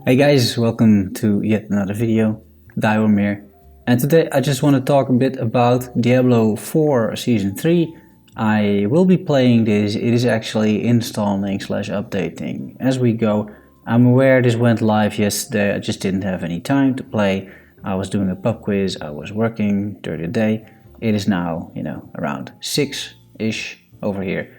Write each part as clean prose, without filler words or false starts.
Hey guys, welcome to yet another video. Thyworm here. And today I just want to talk a bit about Diablo 4 Season 3. I will be playing this. It is actually installing / updating as we go. I'm aware this went live yesterday. I just didn't have any time to play. I was doing a pub quiz. I was working during the day. It is now, around 6-ish over here.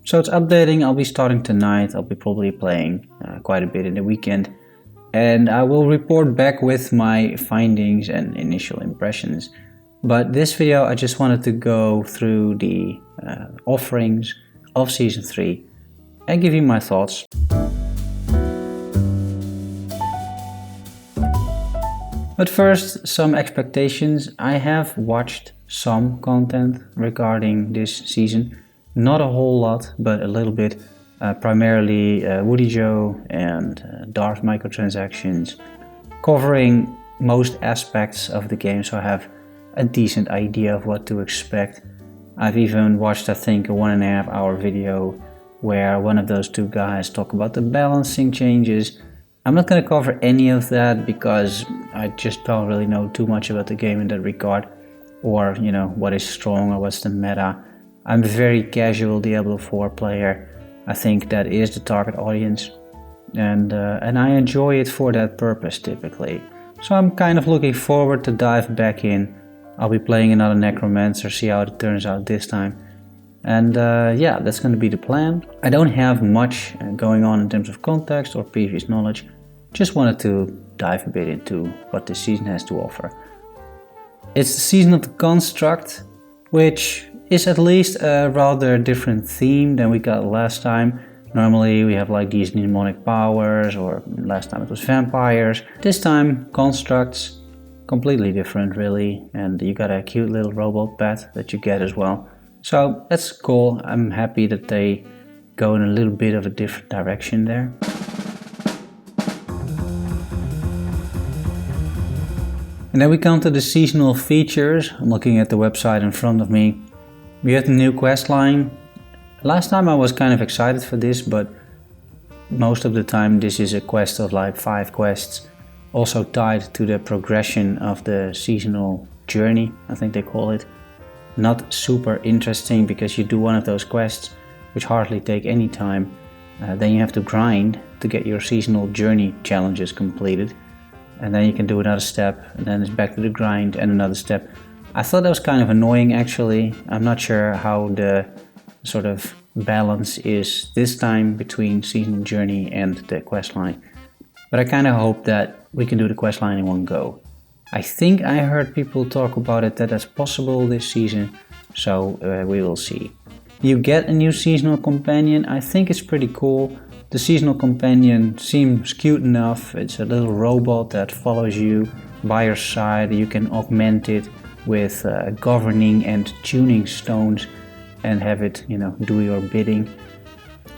So it's updating. I'll be starting tonight. I'll be probably playing quite a bit in the weekend. And I will report back with my findings and initial impressions. But this video I just wanted to go through the offerings of Season 3 and give you my thoughts. But first, some expectations. I have watched some content regarding this season. Not a whole lot, but a little bit. Primarily Woody Joe and Darth microtransactions, covering most aspects of the game, so I have a decent idea of what to expect. I've even watched, I think, a 1.5 hour video where one of those two guys talk about the balancing changes. I'm not going to cover any of that because I just don't really know too much about the game in that regard, or what is strong or what's the meta. I'm a very casual Diablo 4 player. I think that is the target audience, and I enjoy it for that purpose typically. So I'm kind of looking forward to dive back in. I'll be playing another Necromancer, see how it turns out this time. And yeah, that's going to be the plan. I don't have much going on in terms of context or previous knowledge. Just wanted to dive a bit into what this season has to offer. It's the season of the construct, which is at least a rather different theme than we got last time. Normally we have like these mnemonic powers, or last time it was vampires. This time constructs, completely different really, and you got a cute little robot pet that you get as well. So that's cool. I'm happy that they go in a little bit of a different direction there. And then we come to the seasonal features. I'm looking at the website in front of me. We have the new quest line. Last time I was kind of excited for this, but most of the time this is a quest of like 5 quests, also tied to the progression of the seasonal journey, I think they call it. Not super interesting because you do one of those quests, which hardly take any time. Then you have to grind to get your seasonal journey challenges completed. And then you can do another step, and then it's back to the grind and another step. I thought that was kind of annoying actually. I'm not sure how the sort of balance is this time between seasonal journey and the questline. But I kind of hope that we can do the questline in one go. I think I heard people talk about it that that's possible this season, so we will see. You get a new seasonal companion. I think it's pretty cool. The seasonal companion seems cute enough. It's a little robot that follows you by your side. You can augment it with governing and tuning stones and have it, do your bidding.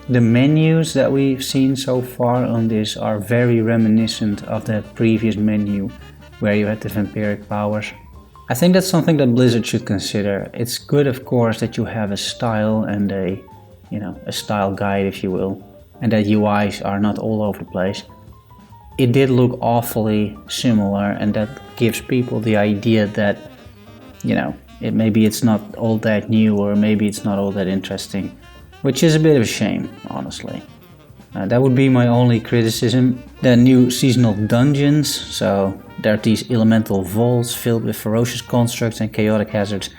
The menus that we've seen so far on this are very reminiscent of the previous menu where you had the vampiric powers. I think that's something that Blizzard should consider. It's good, of course, that you have a style and a style guide, if you will, and that UIs are not all over the place. It did look awfully similar, and that gives people the idea that maybe it's not all that new, or maybe it's not all that interesting, which is a bit of a shame, honestly. That would be my only criticism. The new seasonal dungeons, so there are these elemental vaults filled with ferocious constructs and chaotic hazards,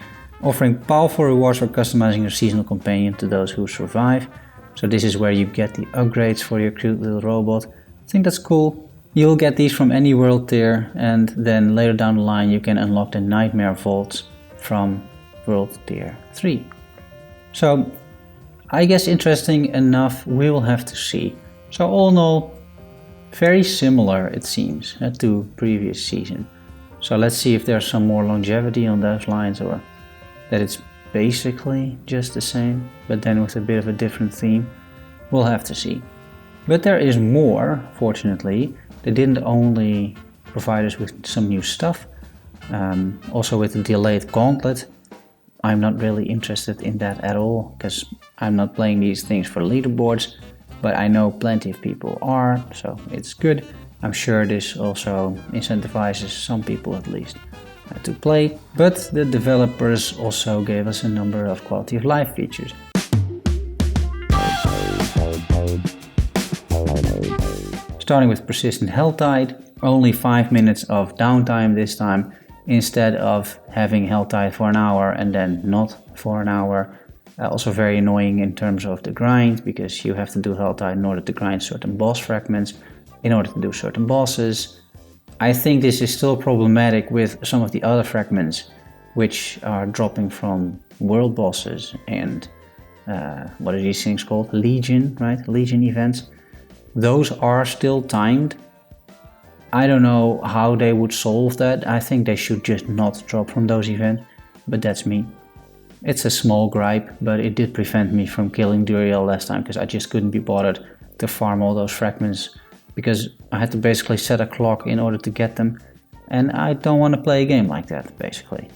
offering powerful rewards for customizing your seasonal companion to those who survive. So this is where you get the upgrades for your cute little robot. I think that's cool. You'll get these from any world tier, and then later down the line you can unlock the nightmare vaults from world tier 3. So I guess interesting enough, we will have to see. So all in all, very similar it seems to previous season. So let's see if there's some more longevity on those lines, or that it's basically just the same, but then with a bit of a different theme. We'll have to see. But there is more, fortunately. They didn't only provide us with some new stuff, also with the delayed gauntlet. I'm not really interested in that at all, because I'm not playing these things for leaderboards, but I know plenty of people are, so it's good. I'm sure this also incentivizes some people at least to play, but the developers also gave us a number of quality of life features. Starting with persistent health tide, only 5 minutes of downtime this time, instead of having health tide for an hour and then not for an hour. Also very annoying in terms of the grind, because you have to do health tide in order to grind certain boss fragments, in order to do certain bosses. I think this is still problematic with some of the other fragments which are dropping from world bosses and what are these things called? Legion, right? Legion events. Those are still timed. I don't know how they would solve that. I think they should just not drop from those events, but that's me. It's a small gripe, but it did prevent me from killing Duriel last time because I just couldn't be bothered to farm all those fragments, because I had to basically set a clock in order to get them, and I don't want to play a game like that, basically.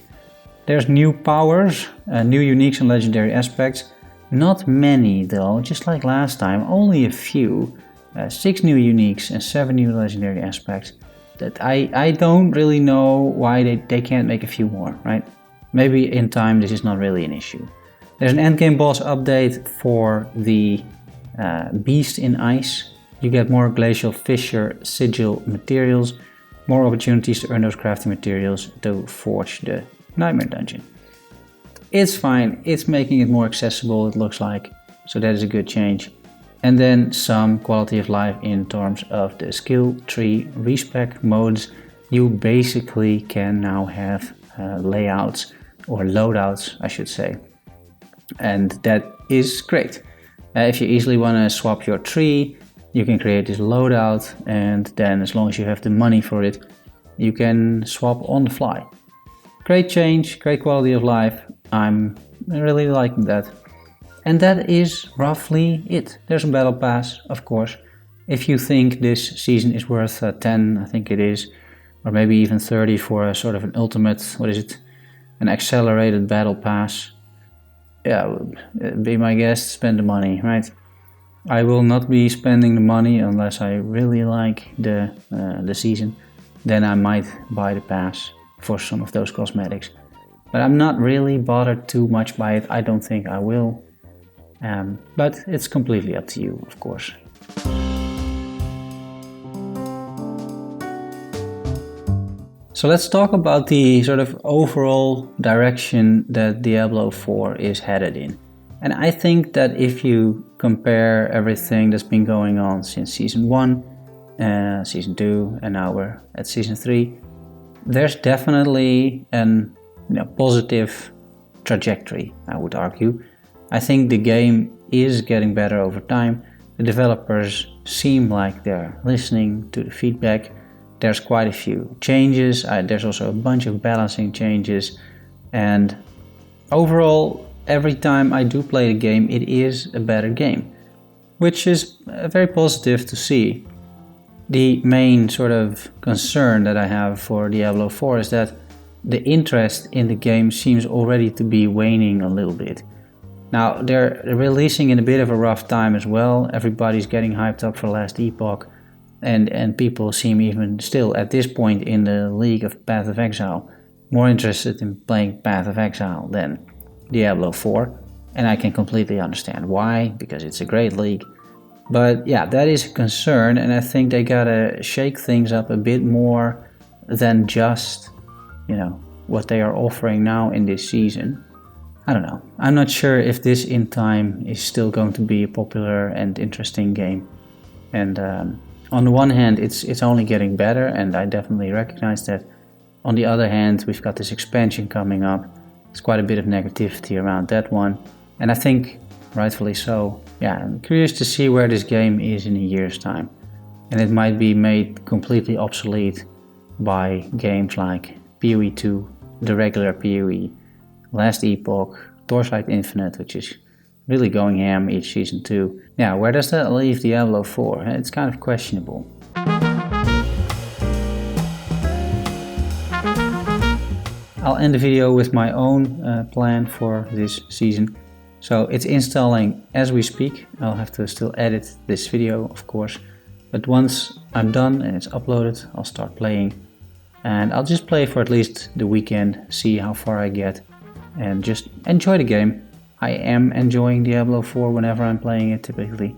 There's new powers, new uniques and legendary aspects. Not many though, just like last time, only a few. 6 new uniques and 7 new legendary aspects. That I don't really know why they can't make a few more, right? Maybe in time this is not really an issue. There's an endgame boss update for the Beast in Ice. You get more Glacial Fissure Sigil materials, more opportunities to earn those crafting materials to forge the Nightmare Dungeon. It's fine, it's making it more accessible, it looks like, so that is a good change. And then some quality of life in terms of the skill tree respec modes. You basically can now have layouts, or loadouts I should say, and that is great. If you easily want to swap your tree, you can create this loadout, and then as long as you have the money for it, you can swap on the fly. Great change, great quality of life. I'm really liking that. And that is roughly it. There's a battle pass, of course. If you think this season is worth 10, I think it is, or maybe even 30 for a sort of an ultimate, what is it, an accelerated battle pass. Yeah, be my guest, spend the money, right? I will not be spending the money unless I really like the season. Then I might buy the pass for some of those cosmetics. But I'm not really bothered too much by it. I don't think I will. But it's completely up to you, of course. So let's talk about the sort of overall direction that Diablo 4 is headed in. And I think that if you compare everything that's been going on since Season 1, Season 2, and now we're at Season 3, there's definitely a positive trajectory, I would argue. I think the game is getting better over time. The developers seem like they're listening to the feedback. There's quite a few changes. There's also a bunch of balancing changes. And overall, every time I do play the game, it is a better game, which is very positive to see. The main sort of concern that I have for Diablo 4 is that the interest in the game seems already to be waning a little bit. Now, they're releasing in a bit of a rough time as well. Everybody's getting hyped up for Last Epoch, and people seem even still at this point in the league of Path of Exile more interested in playing Path of Exile than Diablo 4. And I can completely understand why, because it's a great league. But yeah, that is a concern, and I think they gotta shake things up a bit more than just, what they are offering now in this season. I don't know. I'm not sure if this in time is still going to be a popular and interesting game. And on the one hand, it's only getting better, and I definitely recognize that. On the other hand, we've got this expansion coming up. There's quite a bit of negativity around that one, and I think rightfully so. Yeah, I'm curious to see where this game is in a year's time. And it might be made completely obsolete by games like PoE 2, the regular PoE, Last Epoch, Torchlight Infinite, which is really going ham each season too. Yeah, where does that leave Diablo 4? It's kind of questionable. I'll end the video with my own plan for this season. So it's installing as we speak. I'll have to still edit this video, of course. But once I'm done and it's uploaded, I'll start playing. And I'll just play for at least the weekend, see how far I get, and just enjoy the game. I am enjoying Diablo 4 whenever I'm playing it typically.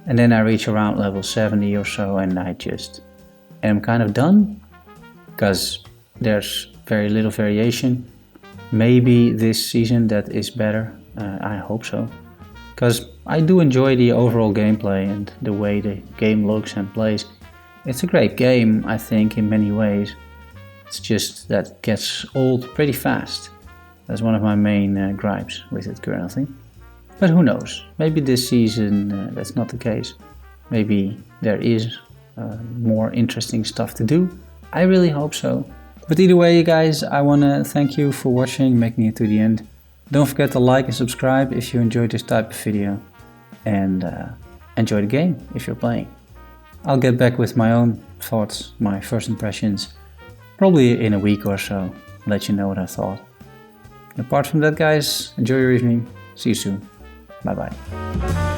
And then I reach around level 70 or so and I just am kind of done, because there's very little variation. Maybe this season that is better, I hope so. Because I do enjoy the overall gameplay and the way the game looks and plays. It's a great game, I think, in many ways. It's just that it gets old pretty fast. That's one of my main gripes with it currently. But who knows, maybe this season that's not the case. Maybe there is more interesting stuff to do. I really hope so. But either way, guys, I want to thank you for watching, making it to the end. Don't forget to like and subscribe if you enjoyed this type of video. And enjoy the game if you're playing. I'll get back with my own thoughts, my first impressions, probably in a week or so, let you know what I thought. Apart from that, guys, enjoy your evening. See you soon. Bye bye.